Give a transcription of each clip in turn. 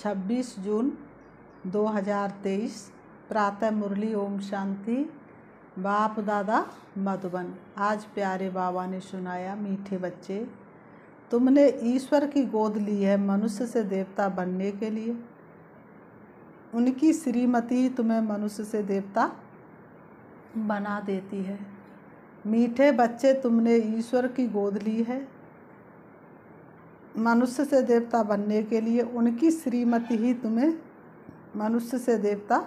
26 जून 2023 प्रातः मुरली ओम शांति। बाप दादा मधुबन। आज प्यारे बाबा ने सुनाया, मीठे बच्चे, तुमने ईश्वर की गोद ली है मनुष्य से देवता बनने के लिए। उनकी श्रीमती तुम्हें मनुष्य से देवता बना देती है। मीठे बच्चे, तुमने ईश्वर की गोद ली है मनुष्य से देवता बनने के लिए। उनकी श्रीमती ही तुम्हें मनुष्य से देवता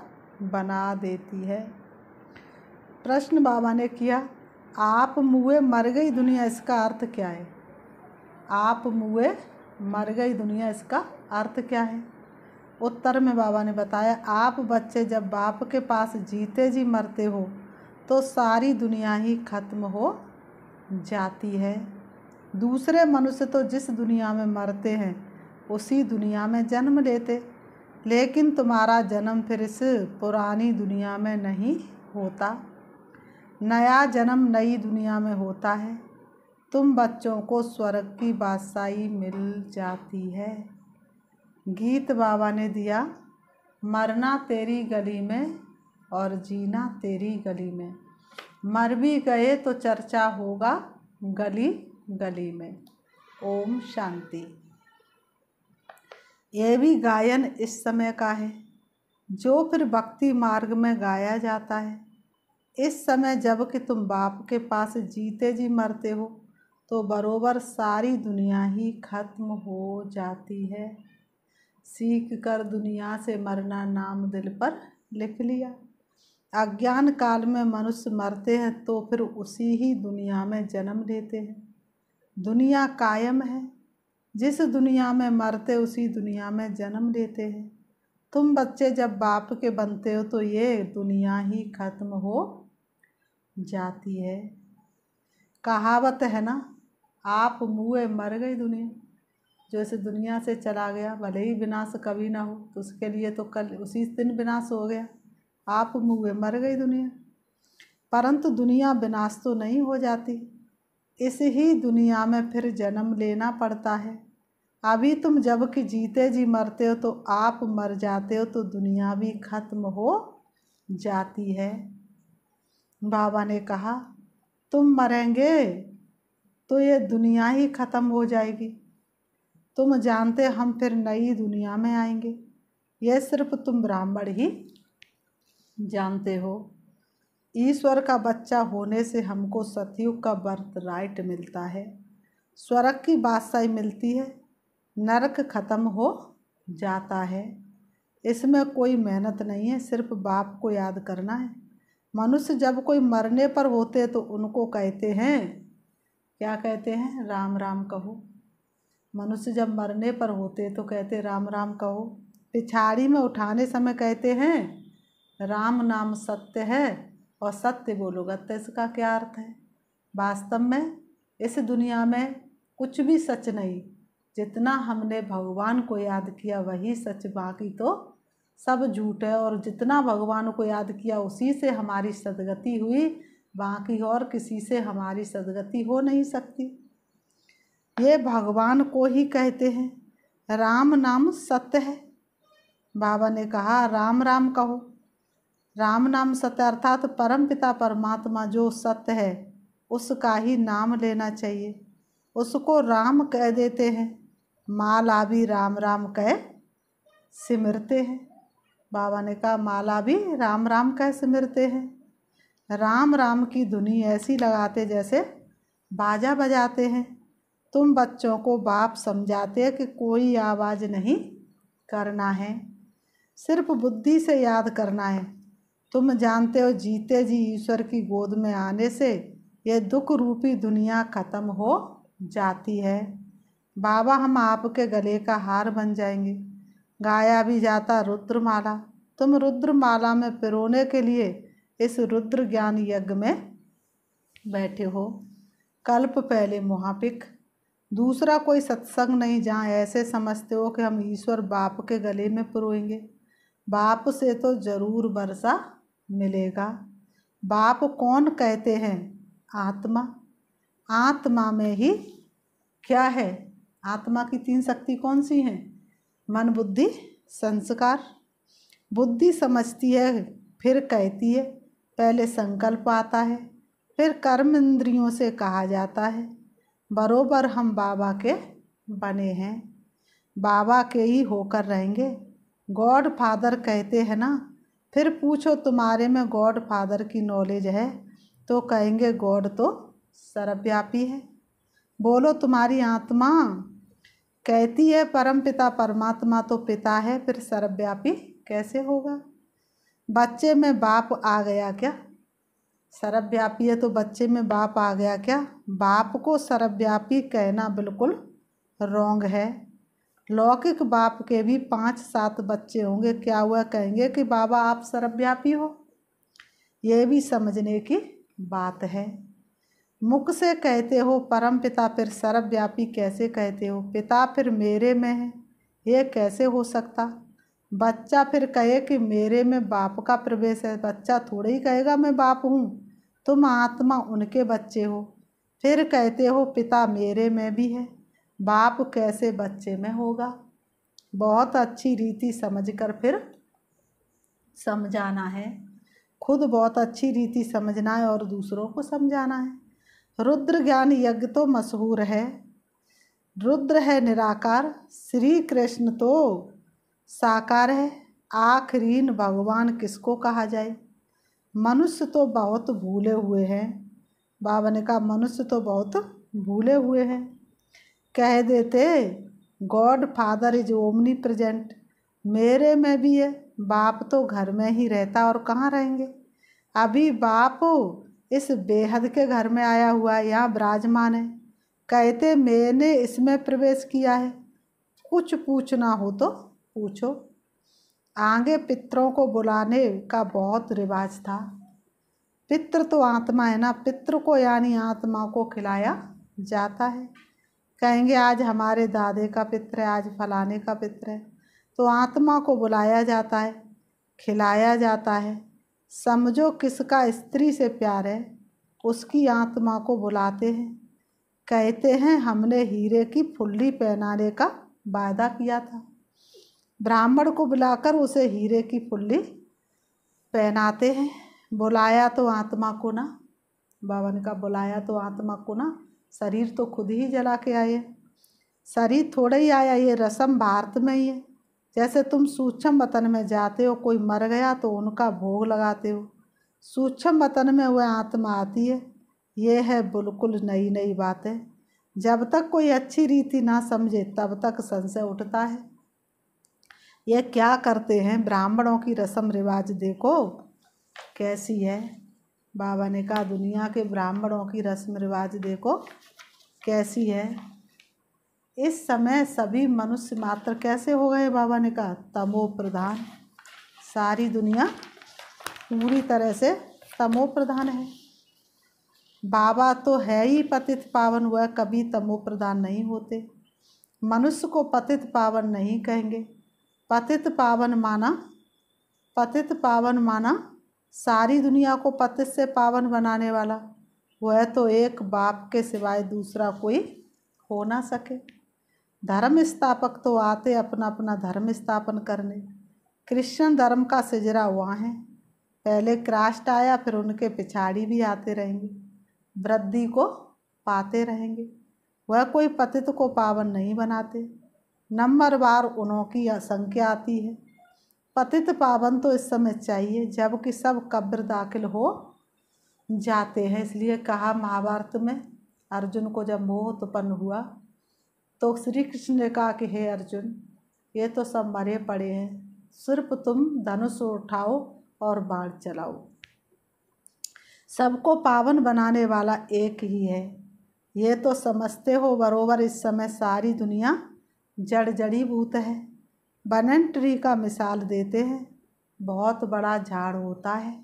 बना देती है। प्रश्न बाबा ने किया, आप मुए मर गई दुनिया, इसका अर्थ क्या है? आप मुए मर गई दुनिया, इसका अर्थ क्या है? उत्तर में बाबा ने बताया, आप बच्चे जब बाप के पास जीते जी मरते हो तो सारी दुनिया ही खत्म हो जाती है। दूसरे मनुष्य तो जिस दुनिया में मरते हैं उसी दुनिया में जन्म लेते, लेकिन तुम्हारा जन्म फिर इस पुरानी दुनिया में नहीं होता। नया जन्म नई दुनिया में होता है। तुम बच्चों को स्वर्ग की बादशाही मिल जाती है। गीत बाबा ने दिया, मरना तेरी गली में और जीना तेरी गली में। मर भी गए तो चर्चा होगा गली गली में। ओम शांति। ये भी गायन इस समय का है जो फिर भक्ति मार्ग में गाया जाता है। इस समय जब कि तुम बाप के पास जीते जी मरते हो तो बरोबर सारी दुनिया ही खत्म हो जाती है। सीख कर दुनिया से मरना नाम दिल पर लिख लिया। अज्ञान काल में मनुष्य मरते हैं तो फिर उसी ही दुनिया में जन्म लेते हैं। दुनिया कायम है, जिस दुनिया में मरते उसी दुनिया में जन्म लेते हैं। तुम बच्चे जब बाप के बनते हो तो ये दुनिया ही खत्म हो जाती है। कहावत है ना, आप मुए मर गई दुनिया। जो इस दुनिया से चला गया, भले ही विनाश कभी ना हो तो उसके लिए तो कल उसी दिन विनाश हो गया। आप मुए मर गई दुनिया। परंतु दुनिया विनाश तो नहीं हो जाती, इस ही दुनिया में फिर जन्म लेना पड़ता है। अभी तुम जब कि जीते जी मरते हो तो आप मर जाते हो तो दुनिया भी खत्म हो जाती है। बाबा ने कहा, तुम मरेंगे तो ये दुनिया ही खत्म हो जाएगी। तुम जानते हम फिर नई दुनिया में आएंगे, यह सिर्फ तुम ब्राह्मण ही जानते हो। ईश्वर का बच्चा होने से हमको सतयुग का बर्थ राइट मिलता है, स्वर्ग की बादशाही मिलती है, नरक खत्म हो जाता है। इसमें कोई मेहनत नहीं है, सिर्फ बाप को याद करना है। मनुष्य जब कोई मरने पर होते तो उनको कहते हैं, क्या कहते हैं? राम राम कहो। मनुष्य जब मरने पर होते तो कहते राम राम कहो। पिछाड़ी में उठाने समय कहते हैं राम नाम सत्य है और सत्य बोलोगा। तो इसका क्या अर्थ है? वास्तव में इस दुनिया में कुछ भी सच नहीं। जितना हमने भगवान को याद किया वही सच, बाकी तो सब झूठ है। और जितना भगवान को याद किया उसी से हमारी सदगति हुई, बाकी और किसी से हमारी सदगति हो नहीं सकती। ये भगवान को ही कहते हैं राम नाम सत्य है। बाबा ने कहा राम राम कहो। राम नाम सत्य अर्थात परम पिता परमात्मा जो सत्य है उसका ही नाम लेना चाहिए। उसको राम कह देते हैं, माला भी राम राम कह सिमरते हैं। बाबा ने कहा माला भी राम राम कह सिमरते हैं। राम राम की धुनी ऐसी लगाते जैसे बाजा बजाते हैं। तुम बच्चों को बाप समझाते हैं कि कोई आवाज़ नहीं करना है, सिर्फ बुद्धि से याद करना है। तुम जानते हो जीते जी ईश्वर की गोद में आने से ये दुख रूपी दुनिया खत्म हो जाती है। बाबा हम आपके गले का हार बन जाएंगे। गाया भी जाता रुद्रमाला। तुम रुद्रमाला में पिरोने के लिए इस रुद्र ज्ञान यज्ञ में बैठे हो। कल्प पहले मुहापिक, दूसरा कोई सत्संग नहीं जहाँ ऐसे समझते हो कि हम ईश्वर बाप के गले में पिरोएंगे। बाप से तो जरूर वर्षा मिलेगा। बाप कौन कहते हैं? आत्मा। आत्मा में ही क्या है? आत्मा की तीन शक्ति कौन सी हैं? मन बुद्धि संस्कार। बुद्धि समझती है, फिर कहती है, पहले संकल्प आता है, फिर कर्म इंद्रियों से कहा जाता है। बरोबर हम बाबा के बने हैं, बाबा के ही होकर रहेंगे। गॉड फादर कहते हैं ना, फिर पूछो तुम्हारे में गॉड फादर की नॉलेज है तो कहेंगे गॉड तो सर्वव्यापी है। बोलो तुम्हारी आत्मा कहती है परम पिता परमात्मा तो पिता है, फिर सर्वव्यापी कैसे होगा? बच्चे में बाप आ गया क्या? सर्वव्यापी है तो बच्चे में बाप आ गया क्या? बाप को सर्वव्यापी कहना बिल्कुल रॉन्ग है। लौकिक बाप के भी 5-7 बच्चे होंगे, क्या हुआ कहेंगे कि बाबा आप सर्वव्यापी हो? ये भी समझने की बात है। मुख से कहते हो परम पिता, फिर सर्वव्यापी कैसे कहते हो? पिता फिर मेरे में है, ये कैसे हो सकता? बच्चा फिर कहे कि मेरे में बाप का प्रवेश है, बच्चा थोड़े ही कहेगा मैं बाप हूँ, तुम आत्मा उनके बच्चे हो। फिर कहते हो पिता मेरे में भी है, बाप कैसे बच्चे में होगा? बहुत अच्छी रीति समझकर फिर समझाना है, खुद बहुत अच्छी रीति समझना है और दूसरों को समझाना है। रुद्र ज्ञान यज्ञ तो मशहूर है, रुद्र है निराकार, श्री कृष्ण तो साकार है। आखिरीन भगवान किसको कहा जाए? मनुष्य तो बहुत भूले हुए हैं, बाबा ने कहा मनुष्य तो बहुत भूले हुए हैं। कह देते God father is omni present, मेरे में भी है, बाप तो घर में ही रहता और कहाँ रहेंगे? अभी बाप इस बेहद के घर में आया हुआ है, यहाँ विराजमान है। कहते मैंने इसमें प्रवेश किया है, कुछ पूछना हो तो पूछो। आगे पितरों को बुलाने का बहुत रिवाज था। पितृ तो आत्मा है ना, पितृ को यानी आत्मा को खिलाया जाता है। कहेंगे आज हमारे दादे का पितृ है, आज फलाने का पितृ है, तो आत्मा को बुलाया जाता है, खिलाया जाता है। समझो किसका स्त्री से प्यार है, उसकी आत्मा को बुलाते हैं। कहते हैं हमने हीरे की फुल्ली पहनाने का वायदा किया था, ब्राह्मण को बुलाकर उसे हीरे की फुल्ली पहनाते हैं। बुलाया तो आत्मा को ना, बाबा ने कहा बुलाया तो आत्मा को ना, शरीर तो खुद ही जला के आए, शरीर थोड़ा ही आया। ये रस्म भारत में ही है। जैसे तुम सूक्ष्म वतन में जाते हो, कोई मर गया तो उनका भोग लगाते हो, सूक्ष्म वतन में वह आत्मा आती है। ये है बिल्कुल नई नई बात है। जब तक कोई अच्छी रीति ना समझे तब तक संशय उठता है। ये क्या करते हैं? ब्राह्मणों की रस्म रिवाज देखो कैसी है। बाबा ने कहा दुनिया के ब्राह्मणों की रस्म रिवाज देखो कैसी है। इस समय सभी मनुष्य मात्र कैसे हो गए? बाबा ने कहा तमो प्रधान, सारी दुनिया पूरी तरह से तमो प्रधान है। बाबा तो है ही पतित पावन, वह कभी तमो प्रधान नहीं होते। मनुष्य को पतित पावन नहीं कहेंगे। पतित पावन माना सारी दुनिया को पतित से पावन बनाने वाला, वह तो एक बाप के सिवाय दूसरा कोई हो ना सके। धर्म स्थापक तो आते अपना अपना धर्म स्थापन करने। क्रिश्चियन धर्म का सिजरा वहाँ है, पहले क्रास्ट आया, फिर उनके पिछाड़ी भी आते रहेंगे, वृद्धि को पाते रहेंगे। वह कोई पतित को पावन नहीं बनाते, नंबर बार उन्हों की संख्या आती है। पतित पावन तो इस समय चाहिए जबकि सब कब्र दाखिल हो जाते हैं। इसलिए कहा महाभारत में अर्जुन को जब मोह उत्पन्न हुआ तो श्री कृष्ण ने कहा कि हे अर्जुन, ये तो सब मरे पड़े हैं, सिर्फ तुम धनुष उठाओ और बाण चलाओ। सबको पावन बनाने वाला एक ही है, ये तो समझते हो। बरोबर इस समय सारी दुनिया जड़ जड़ीभूत है। बनन ट्री का मिसाल देते हैं, बहुत बड़ा झाड़ होता है,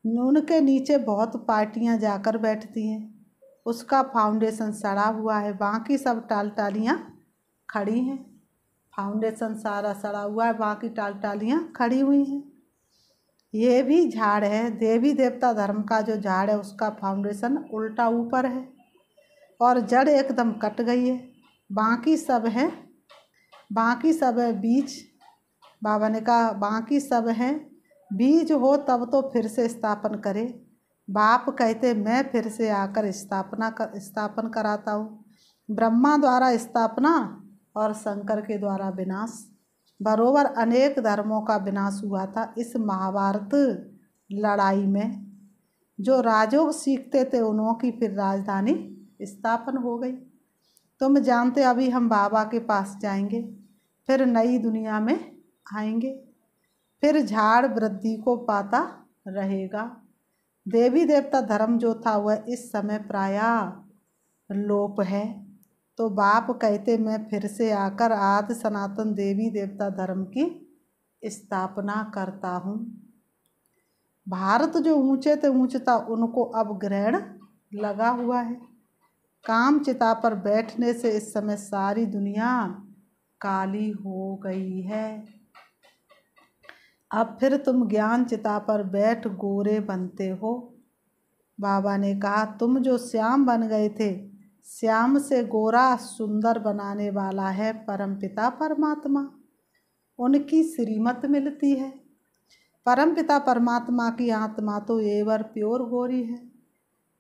उनके नीचे बहुत पार्टियां जाकर बैठती हैं, उसका फाउंडेशन सड़ा हुआ है, बाकी सब टालियाँ खड़ी हैं। फाउंडेशन सारा सड़ा हुआ है, बाकी टालियाँ खड़ी हुई हैं। ये भी झाड़ है, देवी देवता धर्म का जो झाड़ है उसका फाउंडेशन उल्टा ऊपर है और जड़ एकदम कट गई है। बाकी सब है बीज बाबा ने कहा बाकी सब हैं, बीज हो तब तो फिर से स्थापन करे। बाप कहते मैं फिर से आकर स्थापन कराता हूँ। ब्रह्मा द्वारा स्थापना और शंकर के द्वारा विनाश, बरोबर अनेक धर्मों का विनाश हुआ था इस महाभारत लड़ाई में। जो राजयोग सीखते थे उन्हों की फिर राजधानी स्थापन हो गई। तुम जानते अभी हम बाबा के पास जाएंगे, फिर नई दुनिया में आएंगे, फिर झाड़ वृद्धि को पाता रहेगा। देवी देवता धर्म जो था वह इस समय प्रायः लोप है। तो बाप कहते मैं फिर से आकर आदि सनातन देवी देवता धर्म की स्थापना करता हूँ। भारत जो ऊंचे थे ऊंचता उनको अब ग्रहण लगा हुआ है। काम चिता पर बैठने से इस समय सारी दुनिया काली हो गई है। अब फिर तुम ज्ञान चिता पर बैठ गोरे बनते हो। बाबा ने कहा तुम जो श्याम बन गए थे, श्याम से गोरा सुंदर बनाने वाला है परमपिता परमात्मा। उनकी श्रीमत मिलती है। परमपिता परमात्मा की आत्मा तो एवर प्योर गोरी है।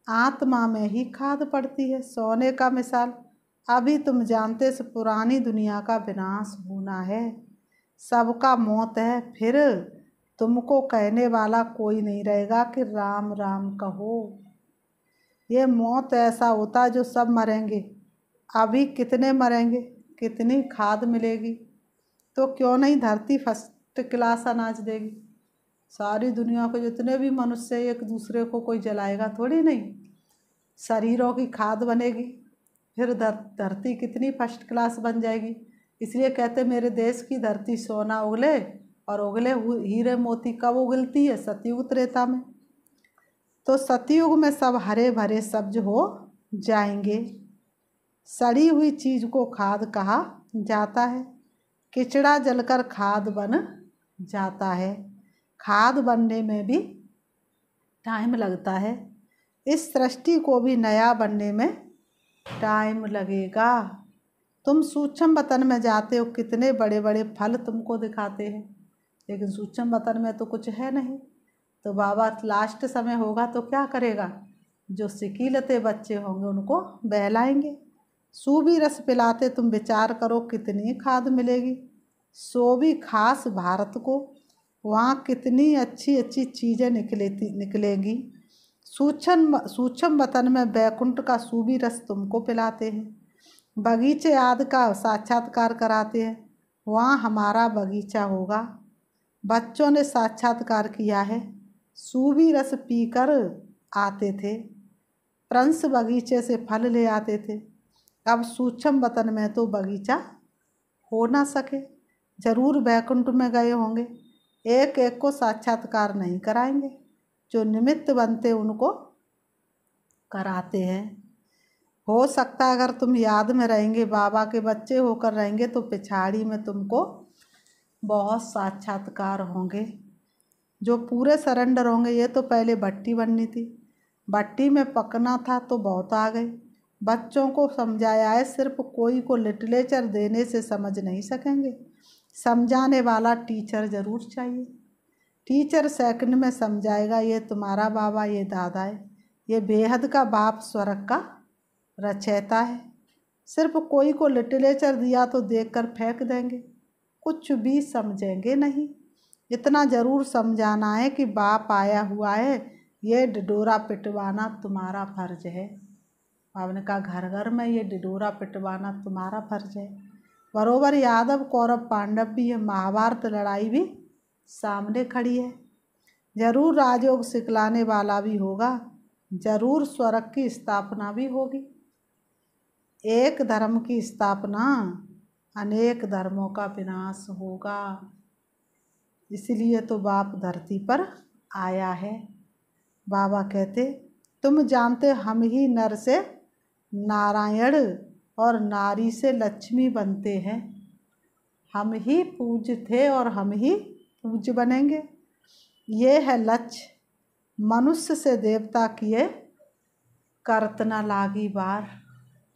आत्मा में ही खाद पड़ती है। सोने का मिसाल अभी तुम जानते से पुरानी दुनिया का विनाश होना है, सबका मौत है। फिर तुमको कहने वाला कोई नहीं रहेगा कि राम राम कहो। ये मौत ऐसा होता है जो सब मरेंगे। अभी कितने मरेंगे, कितनी खाद मिलेगी, तो क्यों नहीं धरती फर्स्ट क्लास अनाज देगी। सारी दुनिया के जितने भी मनुष्य एक दूसरे को कोई जलाएगा थोड़ी नहीं, शरीरों की खाद बनेगी, फिर धरती कितनी फर्स्ट क्लास बन जाएगी। इसलिए कहते मेरे देश की धरती सोना उगले, और उगले हीरे मोती कब उगलती है, सतयुग त्रेता में। तो सतयुग में सब हरे भरे सब्ज हो जाएंगे। सड़ी हुई चीज को खाद कहा जाता है। किचड़ा जलकर खाद बन जाता है। खाद बनने में भी टाइम लगता है। इस सृष्टि को भी नया बनने में टाइम लगेगा। तुम सूक्ष्म वतन में जाते हो, कितने बड़े बड़े फल तुमको दिखाते हैं, लेकिन सूक्ष्म वतन में तो कुछ है नहीं। तो बाबा लास्ट समय होगा तो क्या करेगा, जो सिकीलते बच्चे होंगे उनको बहलाएंगे। सूबी रस पिलाते तुम विचार करो कितनी खाद मिलेगी। सो भी खास भारत को, वहाँ कितनी अच्छी अच्छी चीज़ें निकलेंगी। सूक्ष्म वतन में बैकुंठ का सूबी रस तुमको पिलाते हैं, बगीचे आदि का साक्षात्कार कराते हैं। वहाँ हमारा बगीचा होगा। बच्चों ने साक्षात्कार किया है, सूबी रस पीकर आते थे। प्रिंस बगीचे से फल ले आते थे। अब सूक्ष्म वतन में तो बगीचा हो ना सके। जरूर बैकुंठ में गए होंगे, एक एक को साक्षात्कार नहीं कराएंगे, जो निमित्त बनते उनको कराते हैं। हो सकता है अगर तुम याद में रहेंगे, बाबा के बच्चे होकर रहेंगे, तो पिछाड़ी में तुमको बहुत साक्षात्कार होंगे। जो पूरे सरेंडर होंगे, ये तो पहले भट्टी बननी थी, भट्टी में पकना था तो बहुत आ गए। बच्चों को समझाया है, सिर्फ कोई को लिटरेचर देने से समझ नहीं सकेंगे, समझाने वाला टीचर ज़रूर चाहिए। टीचर सेकंड में समझाएगा, ये तुम्हारा बाबा, ये दादा है, ये बेहद का बाप स्वर्ग का रचयिता है। सिर्फ कोई को लिटरेचर दिया तो देखकर फेंक देंगे, कुछ भी समझेंगे नहीं। इतना ज़रूर समझाना है कि बाप आया हुआ है, ये डिडोरा पिटवाना तुम्हारा फर्ज है। आपने कहा घर घर में ये डिडोरा पिटवाना तुम्हारा फर्ज है। बरोबर यादव कौरव पांडव भी है, महाभारत लड़ाई भी सामने खड़ी है। जरूर राजयोग सिखलाने वाला भी होगा, जरूर स्वर्ग की स्थापना भी होगी। एक धर्म की स्थापना, अनेक धर्मों का विनाश होगा। इसलिए तो बाप धरती पर आया है। बाबा कहते तुम जानते हम ही नर से नारायण और नारी से लक्ष्मी बनते हैं। हम ही पूज्य थे और हम ही पूज्य बनेंगे। ये है लक्ष्य। मनुष्य से देवता किए करत न लागी बार।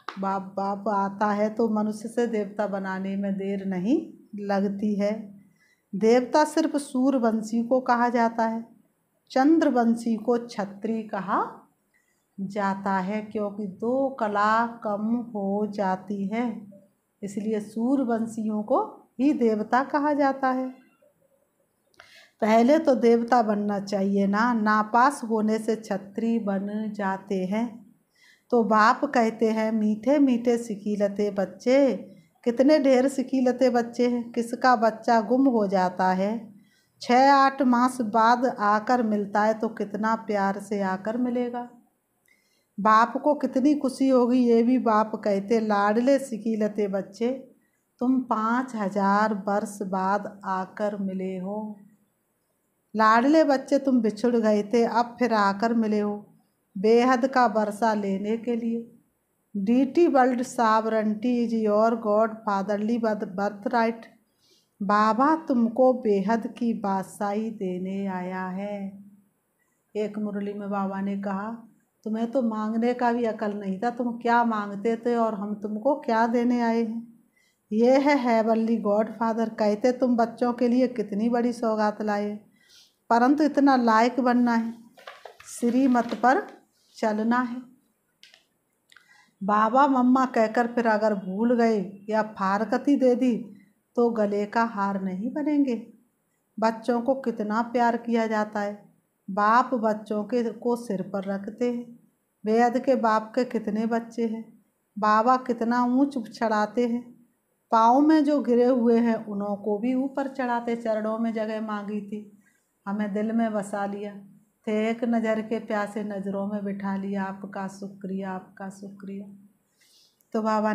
बाप आता है तो मनुष्य से देवता बनाने में देर नहीं लगती है। देवता सिर्फ सूर्यवंशी को कहा जाता है, चंद्रवंशी को क्षत्रिय कहा जाता है, क्योंकि 2 कला कम हो जाती है, इसलिए सूर्यवंशियों को ही देवता कहा जाता है। पहले तो देवता बनना चाहिए ना, नापास होने से क्षत्रिय बन जाते हैं। तो बाप कहते हैं, मीठे मीठे सिकीलते बच्चे, कितने ढेर सिकीलते बच्चे हैं। किसका बच्चा गुम हो जाता है, 6-8 मास बाद आकर मिलता है तो कितना प्यार से आकर मिलेगा। बाप को कितनी खुशी होगी। ये भी बाप कहते, लाडले सिकीलते बच्चे, तुम 5000 वर्ष बाद आकर मिले हो। लाडले बच्चे, तुम बिछुड़ गए थे, अब फिर आकर मिले हो बेहद का वर्षा लेने के लिए। Deity world sovereignty is your God fatherly birthright. बाबा तुमको बेहद की बादशाही देने आया है। एक मुरली में बाबा ने कहा, तुम्हें तो मांगने का भी अकल नहीं था, तुम क्या मांगते थे और हम तुमको क्या देने आए हैं। ये है हेवनली गॉड फादर। कहते तुम बच्चों के लिए कितनी बड़ी सौगात लाए, परंतु इतना लायक बनना है, श्रीमत पर चलना है। बाबा मम्मा कहकर फिर अगर भूल गए या फारकती दे दी तो गले का हार नहीं बनेंगे। बच्चों को कितना प्यार किया जाता है। बाप बच्चों के को सिर पर रखते हैं। बेहद के बाप के कितने बच्चे हैं, बाबा कितना ऊंच चढ़ाते हैं। पाँव में जो गिरे हुए हैं उन्हों को भी ऊपर चढ़ाते। चरणों में जगह मांगी थी, हमें दिल में बसा लिया थे, एक नज़र के प्यासे नज़रों में बिठा लिया। आपका शुक्रिया, आपका शुक्रिया। तो बाबा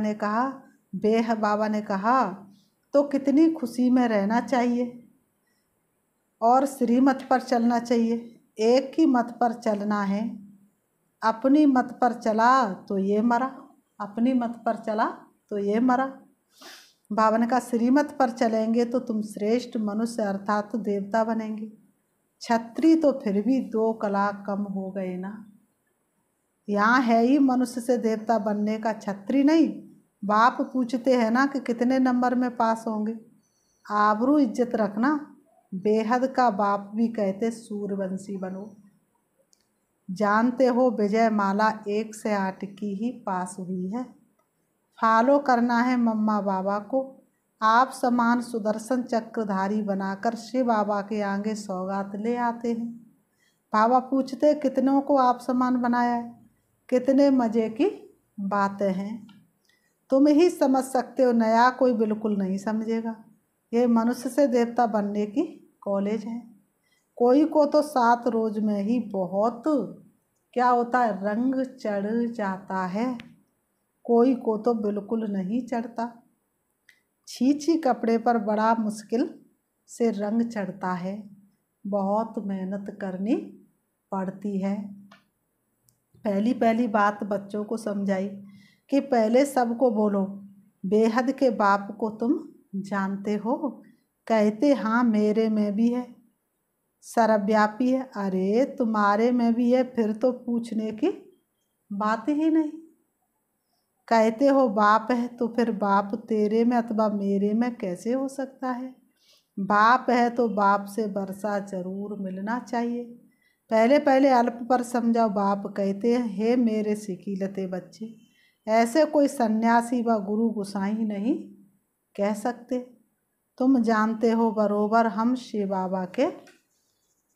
ने कहा तो कितनी खुशी में रहना चाहिए और श्रीमत पर चलना चाहिए। एक ही मत पर चलना है। अपनी मत पर चला तो ये मरा, अपनी मत पर चला तो ये मरा। बाबा ने कहा, श्रीमत पर चलेंगे तो तुम श्रेष्ठ मनुष्य अर्थात देवता बनेंगे। क्षत्रिय तो फिर भी 2 कला कम हो गए ना। यहाँ है ही मनुष्य से देवता बनने का, क्षत्रिय नहीं। बाप पूछते हैं ना कि कितने नंबर में पास होंगे। आबरू इज्जत रखना। बेहद का बाप भी कहते सूर्यवंशी बनो। जानते हो विजय माला 1 से 8 की ही पास हुई है। फॉलो करना है मम्मा बाबा को। आप समान सुदर्शन चक्रधारी बनाकर शिव बाबा के आगे सौगात ले आते हैं। बाबा पूछते कितनों को आप समान बनाया है। कितने मज़े की बातें हैं। तुम ही समझ सकते हो, नया कोई बिल्कुल नहीं समझेगा। ये मनुष्य से देवता बनने की कॉलेज है। कोई को तो 7 रोज में ही बहुत क्या होता है, रंग चढ़ जाता है। कोई को तो बिल्कुल नहीं चढ़ता। छी कपड़े पर बड़ा मुश्किल से रंग चढ़ता है। बहुत मेहनत करनी पड़ती है। पहली बात बच्चों को समझाई कि पहले सबको बोलो, बेहद के बाप को तुम जानते हो। कहते हाँ मेरे में भी है, सर्वव्यापी है। अरे तुम्हारे में भी है, फिर तो पूछने की बात ही नहीं। कहते हो बाप है, तो फिर बाप तेरे में अथवा मेरे में कैसे हो सकता है। बाप है तो बाप से वर्षा जरूर मिलना चाहिए। पहले अल्प पर समझाओ। बाप कहते हैं, हे मेरे सिकीलते बच्चे, ऐसे कोई सन्यासी व गुरु गोसाई नहीं कह सकते। तुम जानते हो बरोबर हम शिव बाबा के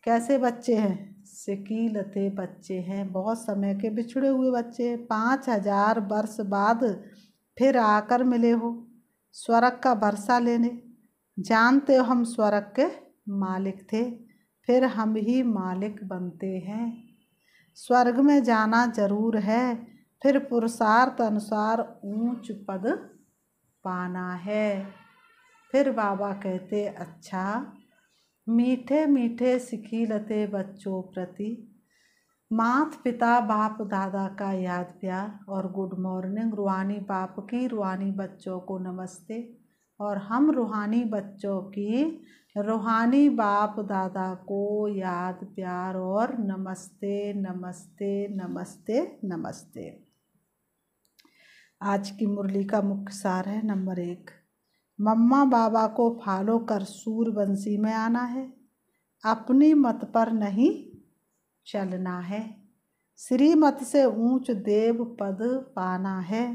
कैसे बच्चे हैं, सिकीलते बच्चे हैं। बहुत समय के बिछड़े हुए बच्चे। 5000 वर्ष बाद फिर आकर मिले हो स्वर्ग का वर्षा लेने। जानते हो हम स्वर्ग के मालिक थे, फिर हम ही मालिक बनते हैं। स्वर्ग में जाना जरूर है, फिर पुरुषार्थ अनुसार ऊंच पद पाना है। फिर बाबा कहते, अच्छा मीठे मीठे सिकीलते बच्चों प्रति माता पिता बाप दादा का याद प्यार और गुड मॉर्निंग। रूहानी बाप की रूहानी बच्चों को नमस्ते, और हम रूहानी बच्चों की रूहानी बाप दादा को याद प्यार और नमस्ते नमस्ते नमस्ते नमस्ते। आज की मुरली का मुख्य सार है। नंबर 1, मम्मा बाबा को फॉलो कर सूर्यवंशी में आना है, अपनी मत पर नहीं चलना है, श्रीमत से ऊंच देव पद पाना है।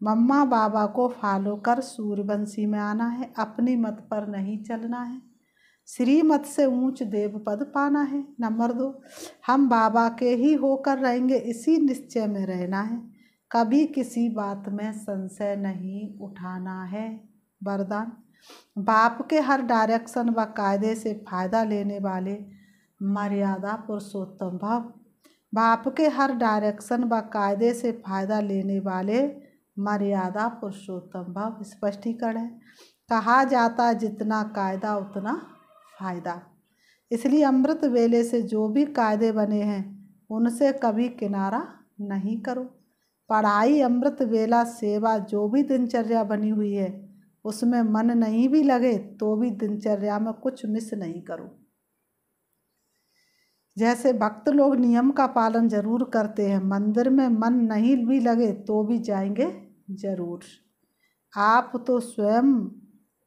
मम्मा बाबा को फॉलो कर सूर्यवंशी में आना है, अपनी मत पर नहीं चलना है, श्रीमत से ऊंच देव पद पाना है। नंबर 2, हम बाबा के ही होकर रहेंगे, इसी निश्चय में रहना है, कभी किसी बात में संशय नहीं उठाना है। वरदान, बाप के हर डायरेक्शन व कायदे से फायदा लेने वाले मर्यादा पुरुषोत्तम भव। बाप के हर डायरेक्शन व कायदे से फायदा लेने वाले मर्यादा पुरुषोत्तम भव। स्पष्टीकरण है, कहा जाता जितना कायदा उतना फायदा, इसलिए अमृत वेले से जो भी कायदे बने हैं उनसे कभी किनारा नहीं करो। पढ़ाई, अमृत वेला, सेवा, जो भी दिनचर्या बनी हुई है उसमें मन नहीं भी लगे तो भी दिनचर्या में कुछ मिस नहीं करो। जैसे भक्त लोग नियम का पालन जरूर करते हैं, मंदिर में मन नहीं भी लगे तो भी जाएंगे जरूर। आप तो स्वयं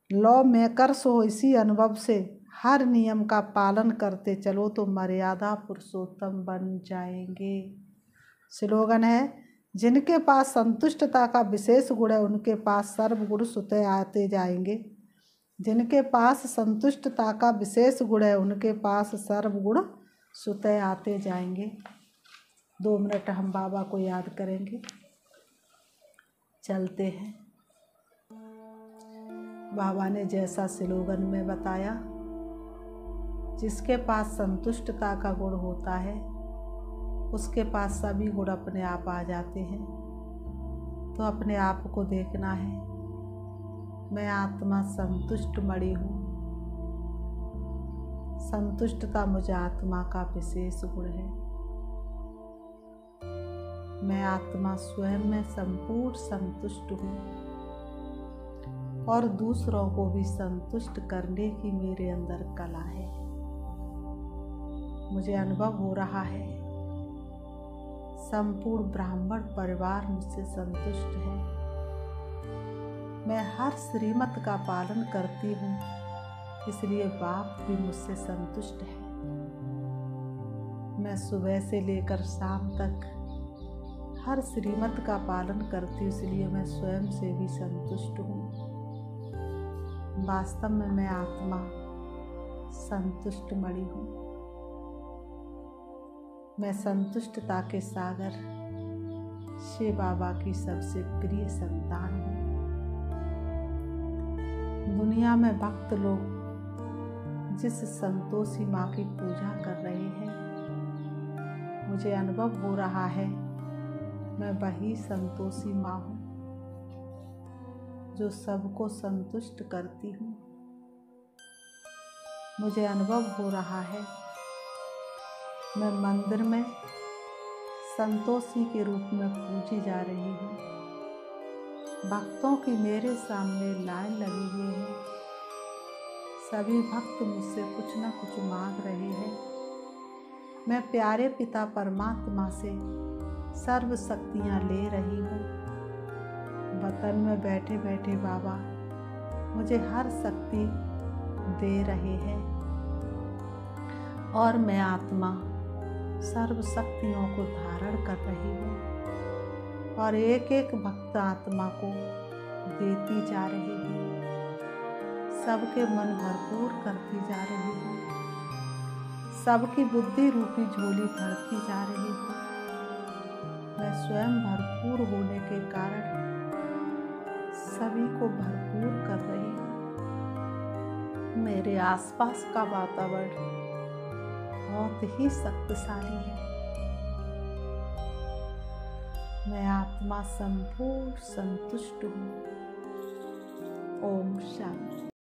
लॉ मेकर्स हो, इसी अनुभव से हर नियम का पालन करते चलो तो मर्यादा पुरुषोत्तम बन जाएंगे। स्लोगन है, जिनके पास संतुष्टता का विशेष गुण है उनके पास सर्वगुण स्वतः आते जाएंगे। जिनके पास संतुष्टता का विशेष गुण है उनके पास सर्वगुण स्वतः आते जाएंगे। 2 मिनट हम बाबा को याद करेंगे, चलते हैं। बाबा ने जैसा स्लोगन में बताया, जिसके पास संतुष्टता का गुण होता है उसके पास सभी गुण अपने आप आ जाते हैं। तो अपने आप को देखना है, मैं आत्मा संतुष्ट मणि हूँ। संतुष्टता मुझे आत्मा का विशेष गुण है। मैं आत्मा स्वयं में संपूर्ण संतुष्ट हूँ और दूसरों को भी संतुष्ट करने की मेरे अंदर कला है। मुझे अनुभव हो रहा है, संपूर्ण ब्राह्मण परिवार मुझसे संतुष्ट है। मैं हर श्रीमत का पालन करती हूँ, इसलिए बाप भी मुझसे संतुष्ट है। मैं सुबह से लेकर शाम तक हर श्रीमत का पालन करती हूँ, इसलिए मैं स्वयं से भी संतुष्ट हूँ। वास्तव में मैं आत्मा संतुष्ट मणि हूँ। मैं संतुष्टता के सागर शिव बाबा की सबसे प्रिय संतान हूँ। दुनिया में भक्त लोग जिस संतोषी माँ की पूजा कर रहे हैं, मुझे अनुभव हो रहा है मैं वही संतोषी माँ हूँ जो सबको संतुष्ट करती हूँ। मुझे अनुभव हो रहा है मैं मंदिर में संतोषी के रूप में पूजी जा रही हूँ। भक्तों की मेरे सामने लाइन लगी हुई है। सभी भक्त मुझसे कुछ न कुछ मांग रहे हैं। मैं प्यारे पिता परमात्मा से सर्व शक्तियाँ ले रही हूँ। वतन में बैठे बैठे बाबा मुझे हर शक्ति दे रहे हैं और मैं आत्मा सर्व शक्तियों को धारण कर रही हूँ और एक एक भक्त आत्मा को देती जा रही हूँ। सबके मन भरपूर करती जा रही हूँ। सबकी बुद्धि रूपी झोली भरती जा रही हूँ। मैं स्वयं भरपूर होने के कारण सभी को भरपूर कर रही हूँ। मेरे आसपास का वातावरण बहुत ही शक्तिशाली है। मैं आत्मा संपूर्ण संतुष्ट हूँ। ओम शांति।